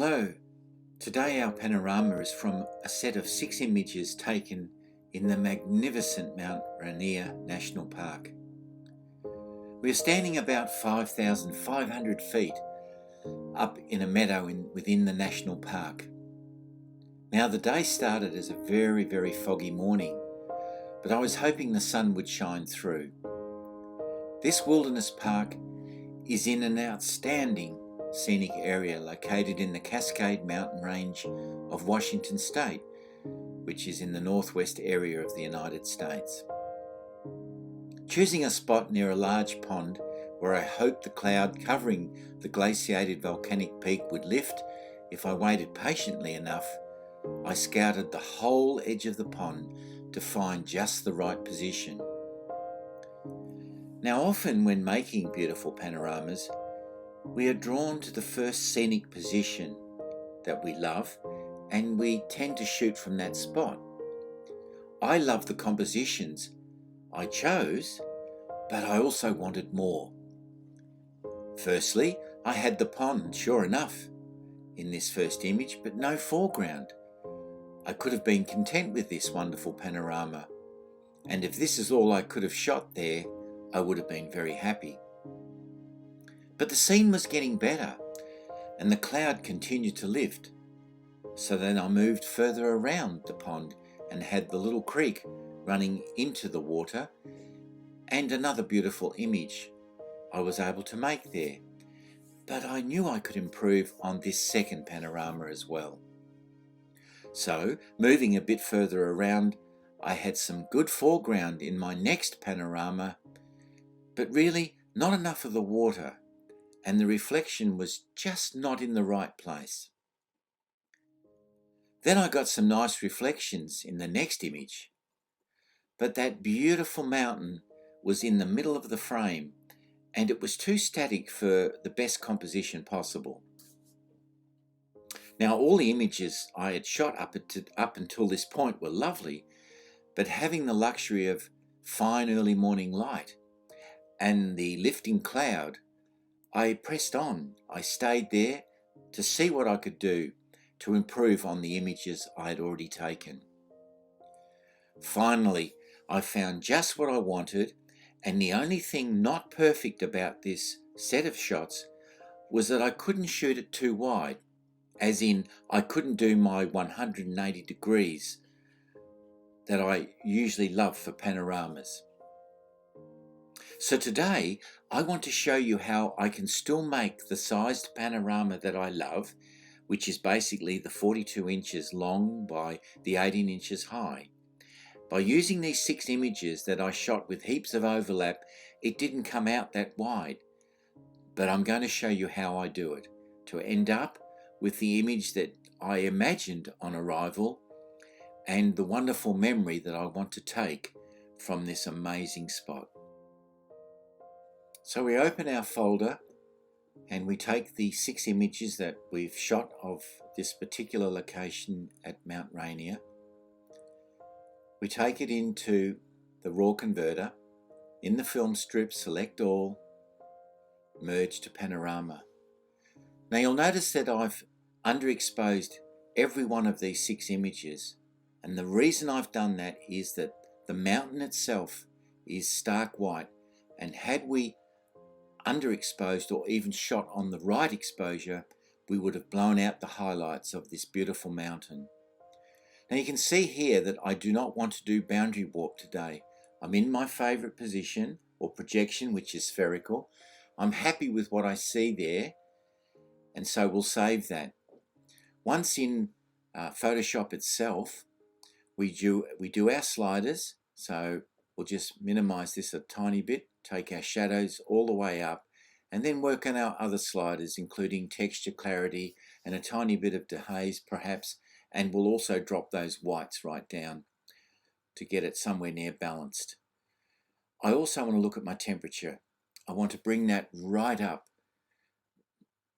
Hello, today our panorama is from a set of 6 images taken in the magnificent Mount Rainier National Park. We are standing about 5,500 feet up in a meadow within the national park. Now the day started as a very foggy morning, but I was hoping the sun would shine through. This wilderness park is in an outstanding scenic area located in the Cascade Mountain Range of Washington State, which is in the northwest area of the United States. Choosing a spot near a large pond where I hoped the cloud covering the glaciated volcanic peak would lift if I waited patiently enough, I scouted the whole edge of the pond to find just the right position. Now often when making beautiful panoramas, we are drawn to the first scenic position that we love, and we tend to shoot from that spot. I love the compositions I chose, but I also wanted more. Firstly, I had the pond, sure enough, in this first image, but no foreground. I could have been content with this wonderful panorama, and if this is all I could have shot there, I would have been very happy. But the scene was getting better, and the cloud continued to lift. So then I moved further around the pond and had the little creek running into the water, and another beautiful image I was able to make there. But I knew I could improve on this second panorama as well. So, moving a bit further around, I had some good foreground in my next panorama, but really not enough of the water, and the reflection was just not in the right place. Then I got some nice reflections in the next image, but that beautiful mountain was in the middle of the frame, and it was too static for the best composition possible. Now all the images I had shot up until this point were lovely, but having the luxury of fine early morning light and the lifting cloud, I pressed on. I stayed there to see what I could do to improve on the images I had already taken. Finally, I found just what I wanted, and the only thing not perfect about this set of shots was that I couldn't shoot it too wide, as in I couldn't do my 180 degrees that I usually love for panoramas. So today, I want to show you how I can still make the sized panorama that I love, which is basically the 42 inches long by the 18 inches high. By using these 6 images that I shot with heaps of overlap, it didn't come out that wide. But I'm going to show you how I do it, to end up with the image that I imagined on arrival and the wonderful memory that I want to take from this amazing spot. So we open our folder and we take the 6 images that we've shot of this particular location at Mount Rainier. We take it into the RAW converter. In the film strip, select all, merge to panorama. Now you'll notice that I've underexposed every one of these 6 images, and the reason I've done that is that the mountain itself is stark white, and had we underexposed or even shot on the right exposure, we would have blown out the highlights of this beautiful mountain. Now you can see here that I do not want to do boundary warp today. I'm in my favorite position or projection, which is spherical. I'm happy with what I see there, and so we'll save that. Once in Photoshop itself, we do our sliders, so we'll just minimize this a tiny bit, take our shadows all the way up, and then work on our other sliders, including texture, clarity, and a tiny bit of dehaze perhaps, and we'll also drop those whites right down to get it somewhere near balanced. I also want to look at my temperature. I want to bring that right up,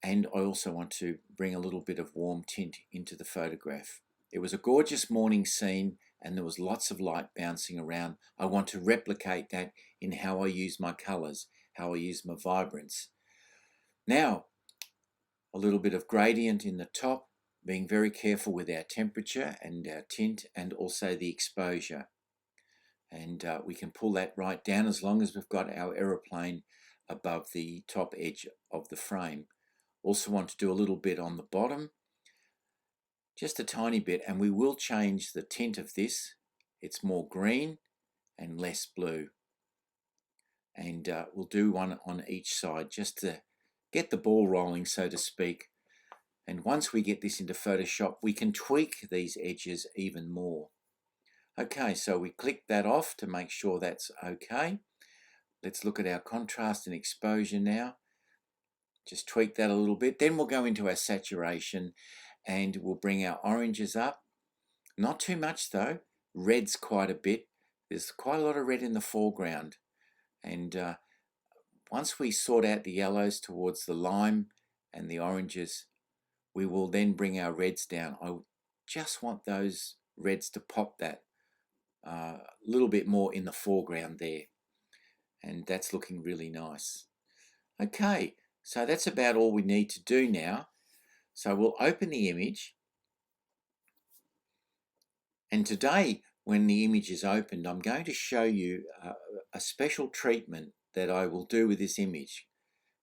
and I also want to bring a little bit of warm tint into the photograph. It was a gorgeous morning scene and there was lots of light bouncing around. I want to replicate that in how I use my colors, how I use my vibrance. Now, a little bit of gradient in the top, being very careful with our temperature and our tint and also the exposure. And we can pull that right down as long as we've got our aeroplane above the top edge of the frame. Also want to do a little bit on the bottom, just a tiny bit, and we will change the tint of this. It's more green and less blue. And we'll do one on each side just to get the ball rolling, so to speak. And once we get this into Photoshop, we can tweak these edges even more. Okay, so we click that off to make sure that's okay. Let's look at our contrast and exposure now. Just tweak that a little bit. Then we'll go into our saturation and we'll bring our oranges up. Not too much though. Red's quite a bit. There's quite a lot of red in the foreground. And once we sort out the yellows towards the lime and the oranges, we will then bring our reds down. I just want those reds to pop that a little bit more in the foreground there. And that's looking really nice. Okay, so that's about all we need to do now. So we'll open the image. And today, when the image is opened, I'm going to show you a special treatment that I will do with this image.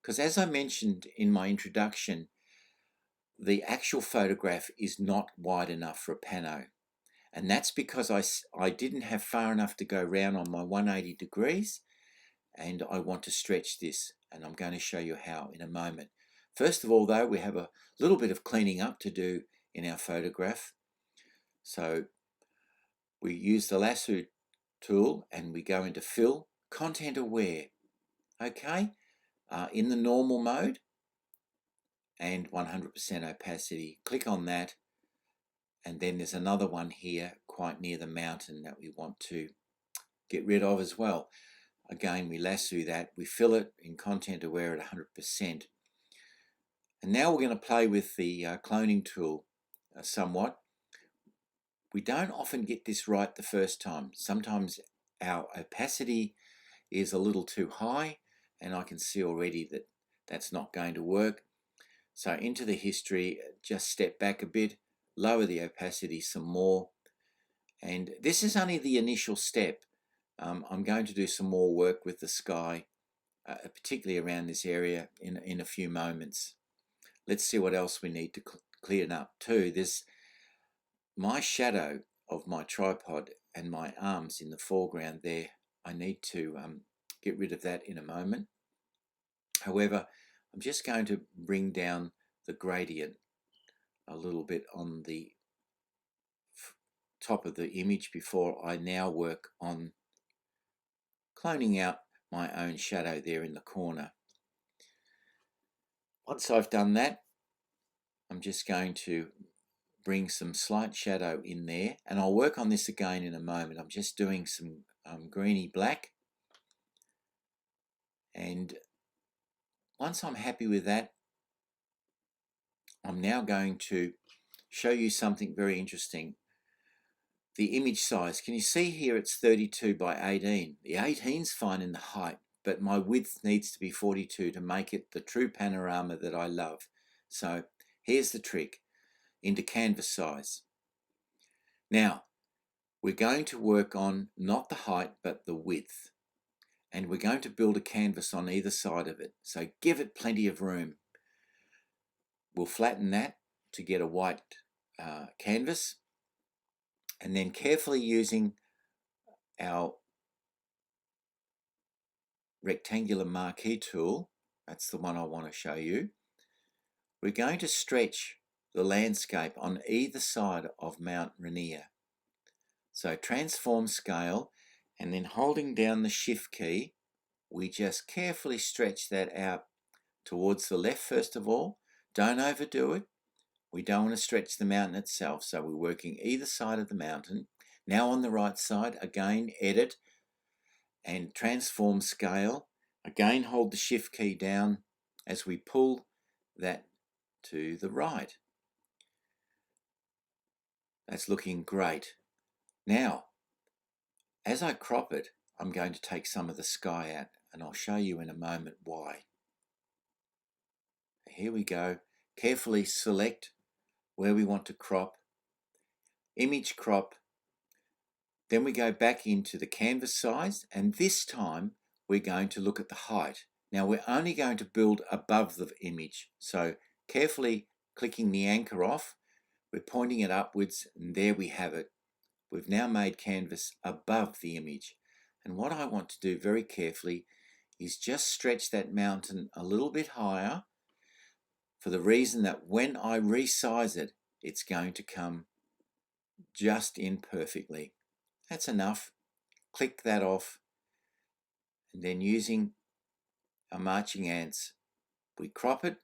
Because as I mentioned in my introduction, the actual photograph is not wide enough for a pano. And that's because I didn't have far enough to go round on my 180 degrees, and I want to stretch this, and I'm going to show you how in a moment. First of all though, we have a little bit of cleaning up to do in our photograph. So we use the lasso tool and we go into fill, content aware, okay, in the normal mode and 100% opacity. Click on that, and then there's another one here quite near the mountain that we want to get rid of as well. Again, we lasso that, we fill it in content aware at 100%. And now we're going to play with the cloning tool somewhat. We don't often get this right the first time. Sometimes our opacity is a little too high, and I can see already that that's not going to work. So into the history, just step back a bit, lower the opacity some more. And this is only the initial step. I'm going to do some more work with the sky, particularly around this area in a few moments. Let's see what else we need to clean up too. There's my shadow of my tripod and my arms in the foreground there. I need to get rid of that in a moment. However, I'm just going to bring down the gradient a little bit on the top of the image before I now work on cloning out my own shadow there in the corner. Once I've done that, I'm just going to bring some slight shadow in there, and I'll work on this again in a moment. I'm just doing some greeny black, and once I'm happy with that, I'm now going to show you something very interesting. The image size. Can you see here it's 32 by 18? The 18's fine in the height, but my width needs to be 42 to make it the true panorama that I love. So here's the trick, into canvas size. Now, we're going to work on not the height, but the width. And we're going to build a canvas on either side of it. So give it plenty of room. We'll flatten that to get a white canvas. And then carefully using our rectangular marquee tool, that's the one I want to show you, we're going to stretch the landscape on either side of Mount Rainier. So transform scale, and then holding down the shift key, we just carefully stretch that out towards the left first of all. Don't overdo it. We don't want to stretch the mountain itself, so we're working either side of the mountain. Now on the right side, again edit and transform scale. Again hold the shift key down as we pull that to the right. That's looking great. Now, as I crop it, I'm going to take some of the sky out, and I'll show you in a moment why. Here we go. carefully select where we want to crop, image crop, then we go back into the canvas size, and this time we're going to look at the height. Now we're only going to build above the image, so carefully clicking the anchor off, we're pointing it upwards, and there we have it. We've now made canvas above the image. And what I want to do very carefully is just stretch that mountain a little bit higher, for the reason that when I resize it, it's going to come just in perfectly. That's enough. Click that off, and then using our marching ants, we crop it,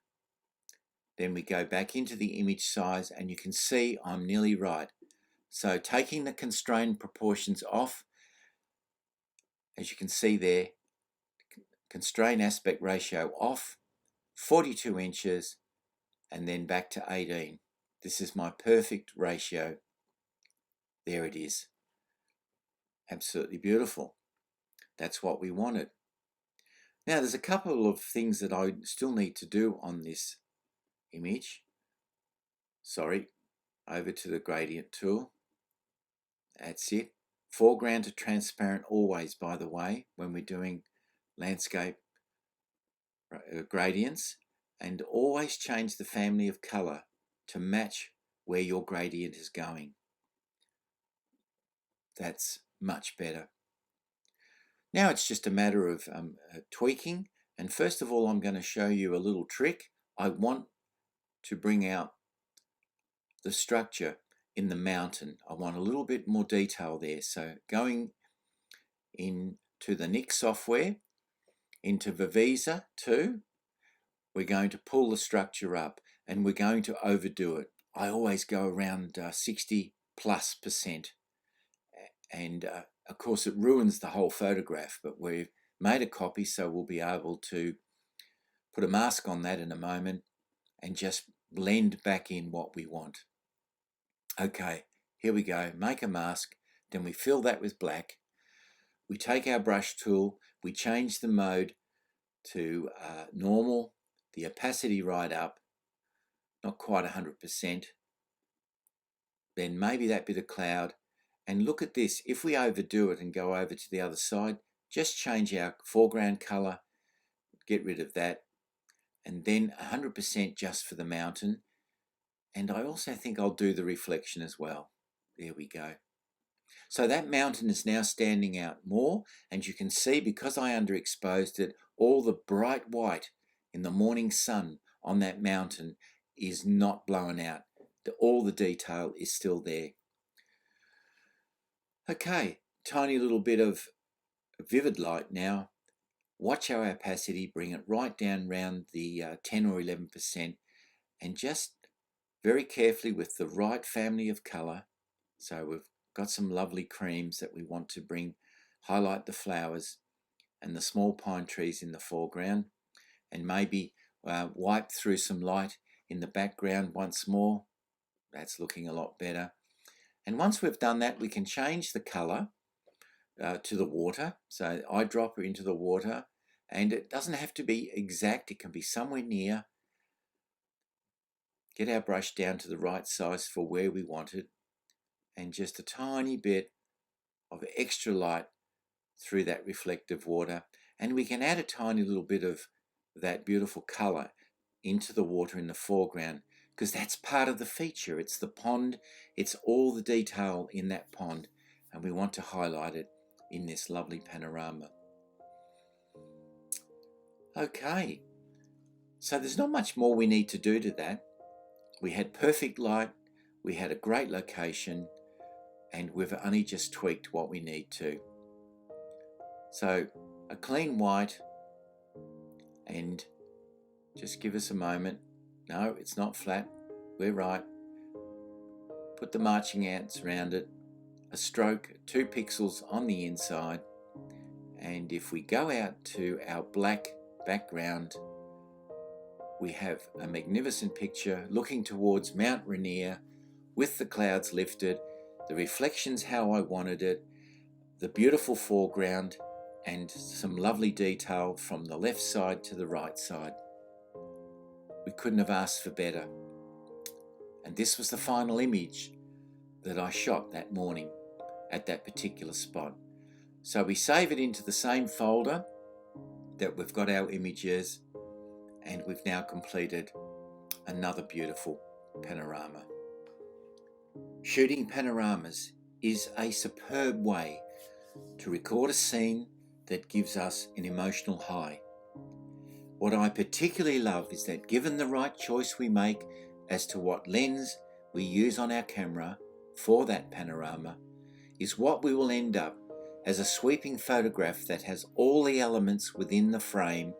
then we go back into the image size, and you can see I'm nearly right. So taking the constrained proportions off, as you can see there, constrained aspect ratio off, 42 inches, and then back to 18. This is my perfect ratio. There it is. Absolutely beautiful. That's what we wanted. Now there's a couple of things that I still need to do on this image. Sorry, over to the gradient tool. That's it. Foreground to transparent always, by the way, when we're doing landscape gradients, and always change the family of color to match where your gradient is going. That's much better. Now it's just a matter of tweaking, and first of all I'm going to show you a little trick. I want to bring out the structure in the mountain. I want a little bit more detail there, so going into the Nik software, into Viveza 2, we're going to pull the structure up, and we're going to overdo it. I always go around 60+%, and of course it ruins the whole photograph, but we've made a copy, so we'll be able to put a mask on that in a moment and just blend back in what we want. Okay, here we go. Make a mask, then we fill that with black. We take our brush tool, we change the mode to normal, the opacity right up, not quite 100%. Then maybe that bit of cloud. And look at this, if we overdo it and go over to the other side, just change our foreground color, get rid of that, and then 100% just for the mountain. And I also think I'll do the reflection as well. There we go. So that mountain is now standing out more, and you can see, because I underexposed it, all the bright white in the morning sun on that mountain is not blown out. All the detail is still there. Okay, tiny little bit of vivid light now. Watch our opacity, bring it right down around the 10 or 11%, and just very carefully with the right family of color. So we've got some lovely creams that we want to highlight the flowers and the small pine trees in the foreground, and maybe wipe through some light in the background once more. That's looking a lot better. And once we've done that, we can change the color to the water. So eyedropper into the water, and it doesn't have to be exact, it can be somewhere near. Get our brush down to the right size for where we want it, and just a tiny bit of extra light through that reflective water, and we can add a tiny little bit of that beautiful color into the water in the foreground, because that's part of the feature. It's the pond, it's all the detail in that pond, and we want to highlight it in this lovely panorama. Okay, so there's not much more we need to do to that. We had perfect light, we had a great location, and we've only just tweaked what we need to. So a clean white, and just give us a moment. No, it's not flat, we're right. Put the marching ants around it, a stroke, 2 pixels on the inside, and if we go out to our black background, we have a magnificent picture looking towards Mount Rainier with the clouds lifted, the reflections how I wanted it, the beautiful foreground, and some lovely detail from the left side to the right side. We couldn't have asked for better. And this was the final image that I shot that morning at that particular spot. So we save it into the same folder that we've got our images, and we've now completed another beautiful panorama. Shooting panoramas is a superb way to record a scene that gives us an emotional high. What I particularly love is that given the right choice we make as to what lens we use on our camera for that panorama, is what we will end up as a sweeping photograph that has all the elements within the frame,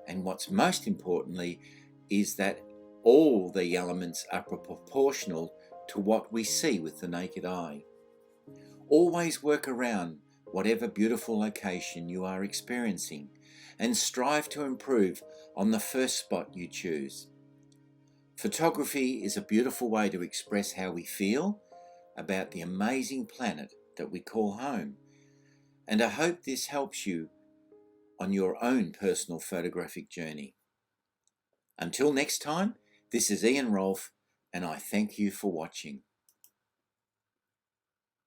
and what's most importantly is that all the elements are proportional to what we see with the naked eye. Always work around whatever beautiful location you are experiencing and strive to improve on the first spot you choose. Photography is a beautiful way to express how we feel about the amazing planet that we call home, and I hope this helps you on your own personal photographic journey. Until next time, this is Ian Rolfe, and I thank you for watching.